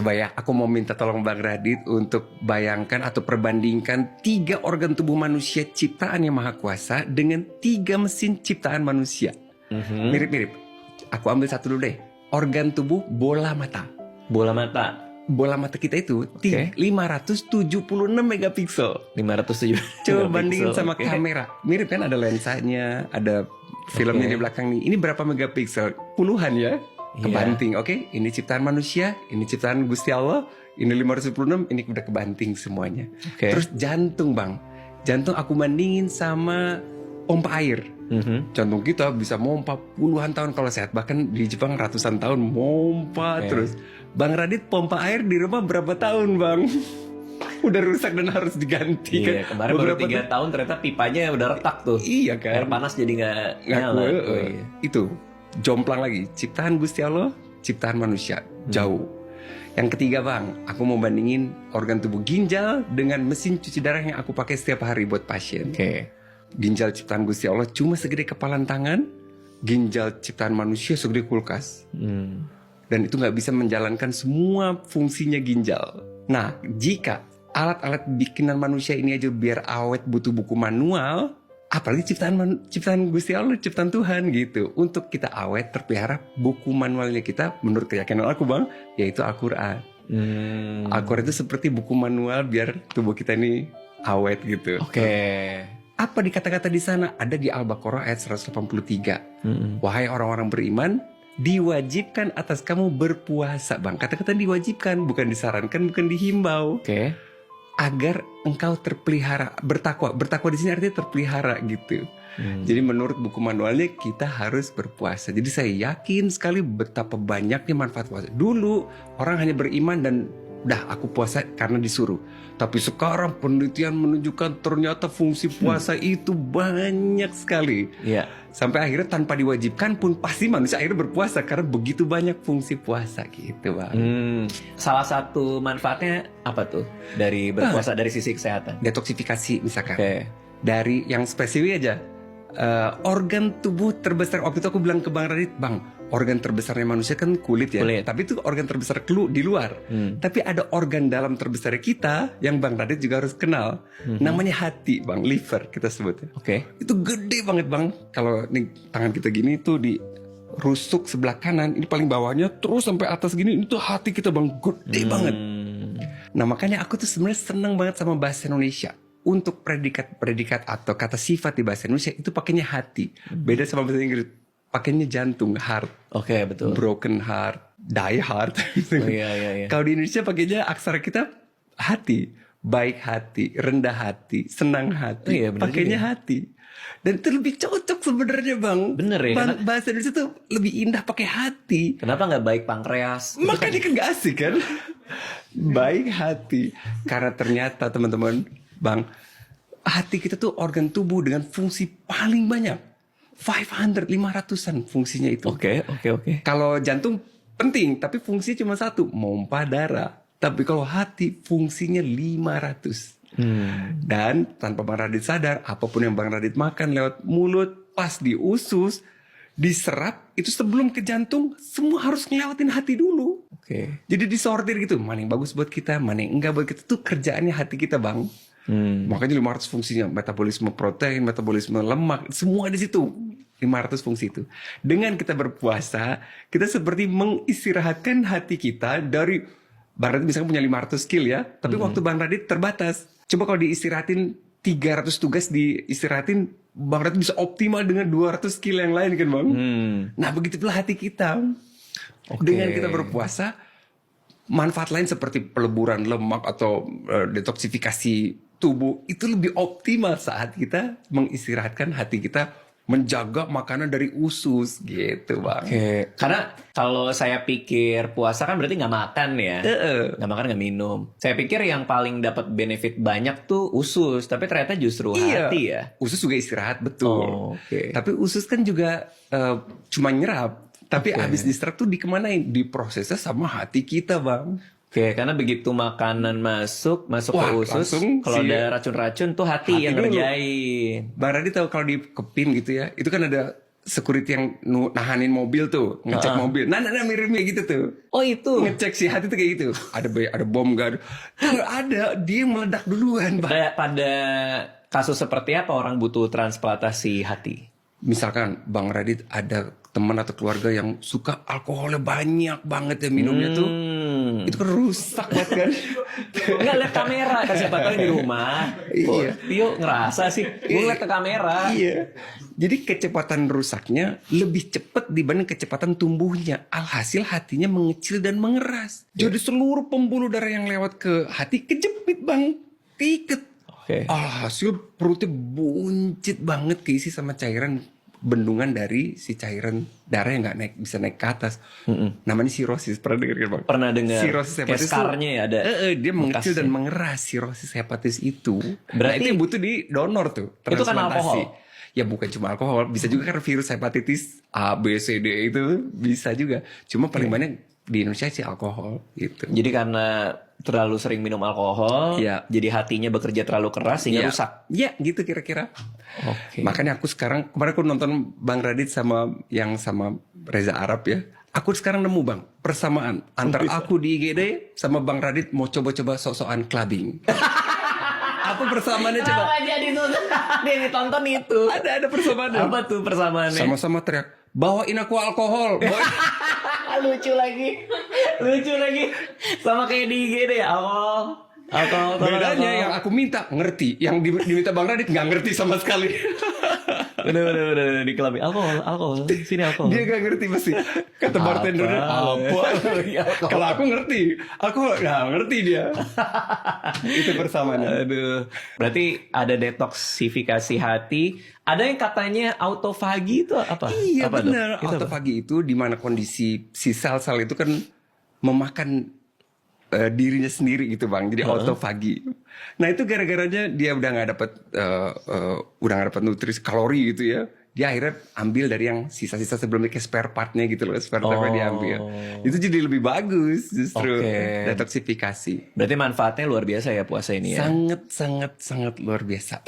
Coba ya, aku mau minta tolong Bang Radit untuk bayangkan atau perbandingkan 3 organ tubuh manusia ciptaan yang maha kuasa dengan 3 mesin ciptaan manusia. Mirip-mirip. Aku ambil satu dulu deh. Organ tubuh bola mata. Bola mata. Bola mata kita itu 576 megapiksel. 507. Coba bandingin sama kamera. Mirip kan, ada lensanya, ada filmnya di belakang nih. Ini berapa megapiksel? Puluhan ya. Kebanting, oke? Ini ciptaan manusia, ini ciptaan Gusti Allah, ini 576, ini udah kebanting semuanya. Terus jantung Bang. Jantung aku bandingin sama pompa air. Jantung kita bisa mompa puluhan tahun kalau sehat. Bahkan di Jepang ratusan tahun mompa terus. Bang Radit pompa air di rumah berapa tahun Bang? Udah rusak dan harus diganti kan. Kemarin baru 3 tahun ternyata pipanya udah retak tuh. Iya kan. Air panas jadi gak nyala. Itu jomplang lagi, ciptaan Gusti Allah, ciptaan manusia, jauh. Yang ketiga Bang, aku mau bandingin organ tubuh ginjal dengan mesin cuci darah yang aku pakai setiap hari buat pasien. Ginjal ciptaan Gusti Allah cuma segede kepalan tangan, ginjal ciptaan manusia segede kulkas. Dan itu gak bisa menjalankan semua fungsinya ginjal. Nah, jika alat-alat bikinan manusia ini aja biar awet butuh buku manual, apalagi ciptaan Gusti Allah, ciptaan Tuhan gitu. Untuk kita awet, terpelihara, buku manualnya kita menurut keyakinan aku Bang, yaitu Al-Quran. Al-Quran itu seperti buku manual biar tubuh kita ini awet gitu. Apa dikata-kata di sana? Ada di Al-Baqarah ayat 183. Wahai orang-orang beriman, diwajibkan atas kamu berpuasa Bang. Kata-kata diwajibkan, bukan disarankan, bukan dihimbau. Agar engkau terpelihara, bertakwa. Bertakwa di sini artinya terpelihara gitu. Jadi menurut buku manualnya kita harus berpuasa. Jadi saya yakin sekali betapa banyaknya manfaat puasa. Dulu orang hanya beriman dan dah aku puasa karena disuruh. Tapi sekarang penelitian menunjukkan ternyata fungsi puasa itu banyak sekali. Sampai akhirnya tanpa diwajibkan pun pasti manusia akhirnya berpuasa karena begitu banyak fungsi puasa gitu Bang. Salah satu manfaatnya apa tuh dari berpuasa dari sisi kesehatan? Detoksifikasi misalkan. Dari yang spesifik aja. Organ tubuh terbesar, waktu itu aku bilang ke Bang Radit, Bang, organ terbesarnya manusia kan kulit ya. Tapi itu organ terbesar di luar. Tapi ada organ dalam terbesar kita yang Bang Radit juga harus kenal. Namanya hati Bang, liver kita sebutnya. Itu gede banget Bang. Kalau nih tangan kita gini tuh di rusuk sebelah kanan, ini paling bawahnya terus sampai atas gini, itu hati kita Bang, gede banget. Nah makanya aku tuh sebenarnya seneng banget sama bahasa Indonesia. Untuk predikat atau kata sifat di bahasa Indonesia itu pakainya hati. Beda sama bahasa Inggris, pakainya jantung, heart. Betul. Broken heart, die heart. Kalau di Indonesia pakainya aksara kita hati. Baik hati, rendah hati, senang hati. Pakainya hati. Dan itu lebih cocok sebenarnya Bang. Bener ya. Bahasa Indonesia tuh lebih indah pakai hati. Kenapa gak baik pankreas? Makanya kan gak asik kan. Baik hati. Karena ternyata teman-teman Bang, hati kita tuh organ tubuh dengan fungsi paling banyak. 500-an fungsinya itu. Kalau jantung penting, tapi fungsinya cuma satu, mompa darah. Tapi kalau hati fungsinya 500. Dan tanpa Bang Radit sadar, apapun yang Bang Radit makan lewat mulut, pas di usus, diserap, itu sebelum ke jantung, semua harus ngelewatin hati dulu. Jadi disortir gitu, mana yang bagus buat kita, mana yang enggak buat kita. Itu kerjaannya hati kita Bang. Makanya 500 fungsinya, metabolisme protein, metabolisme lemak, semua di situ. 500 fungsi itu. Dengan kita berpuasa, kita seperti mengistirahatkan hati kita dari, Bang Radit misalnya punya 500 skill ya, tapi waktu Bang Radit terbatas. Coba kalau diistirahatin 300 tugas diistirahatin, Bang Radit bisa optimal dengan 200 skill yang lain kan Bang. Nah begitu pula hati kita. Dengan kita berpuasa, manfaat lain seperti peleburan lemak atau detoksifikasi tubuh itu lebih optimal saat kita mengistirahatkan hati kita, menjaga makanan dari usus gitu Bang. Karena kalau saya pikir puasa kan berarti nggak makan ya, nggak makan nggak minum. Saya pikir yang paling dapat benefit banyak tuh usus, tapi ternyata justru hati ya. Usus juga istirahat betul. Tapi usus kan juga cuma nyerap. Tapi abis diserap tuh dikemanain? Diprosesnya sama hati kita Bang. Karena begitu makanan masuk ke usus, kalau ada racun-racun tuh hati yang ngerjain. Bang Radit tahu kalau di kepin gitu ya, itu kan ada security yang nahanin mobil tuh, ngecek mobil. Nah, mirip-mirip gitu tuh. Oh itu. Ngecek si hati tuh kayak gitu. Ada bom gak ada? Nggak ada, dia meledak duluan, Bang. Pada kasus seperti apa orang butuh transplantasi hati? Misalkan Bang Radit ada teman atau keluarga yang suka alkoholnya banyak banget ya minumnya tuh. Itu kan rusak banget kan. Enggak lihat kamera kan, siapa tahu di rumah. Iya. Tio ngerasa sih, gue lihat ke kamera. Iya. Jadi kecepatan rusaknya lebih cepat dibanding kecepatan tumbuhnya. Alhasil hatinya mengecil dan mengeras. Jadi seluruh pembuluh darah yang lewat ke hati kejepit, Bang. Keiket. Oke. Alhasil perutnya buncit banget, keisi sama cairan bendungan dari si cairan darah yang nggak bisa naik ke atas. Namanya sirosis. Pernah dengar kan, Bang? Pernah dengar. Sirosis Kayak hepatis skarnya ya ada. dia mengecil bekasnya. dan mengeras sirosis hepatis itu. Berarti- Itu yang butuh di donor tuh. Itu kan transplantasi. alkohol? Ya bukan cuma alkohol, bisa juga kan virus hepatitis A, B, C, D itu bisa juga. Cuma paling banyak di Indonesia sih alkohol gitu. Jadi karena terlalu sering minum alkohol, Iya. jadi hatinya bekerja terlalu keras sehingga Iya. rusak. Iya gitu kira-kira. Oke. Makanya aku sekarang, kemarin aku nonton Bang Radit sama Reza Arab ya. Aku sekarang nemu, Bang, persamaan antara aku di IGD sama Bang Radit mau coba-coba sok-sokan clubbing. Apa persamaannya coba? Kenapa jadi dia ditonton itu? Ada persamaannya. Apa tuh persamaannya? Sama-sama teriak, bawain aku alkohol. Lucu lagi. Sama kayak di IG deh, alkohol. Bedanya yang aku minta ngerti, yang diminta Bang Radit nggak ngerti sama sekali. Udah di klub. Alkohol. Sini alkohol. Dia nggak ngerti pasti. Kata bartendernya apa? Kalau aku ngerti, aku nggak ngerti dia. Itu persamaannya. Aduh. Berarti ada detoksifikasi hati. Ada yang katanya autofagi itu apa? Iya Apa tuh? benar. Itu apa? Autofagi itu di mana kondisi si sel-sel itu kan memakan dirinya sendiri gitu, Bang. Jadi autofagi. Nah itu gara-garanya dia udah nggak dapat nutrisi kalori gitu ya. Dia akhirnya ambil dari yang sisa-sisa sebelumnya kayak spare partnya gitu loh. Spare partnya diambil. Itu jadi lebih bagus justru. Oke. Detoksifikasi. Berarti manfaatnya luar biasa ya puasa ini ya. Sangat luar biasa.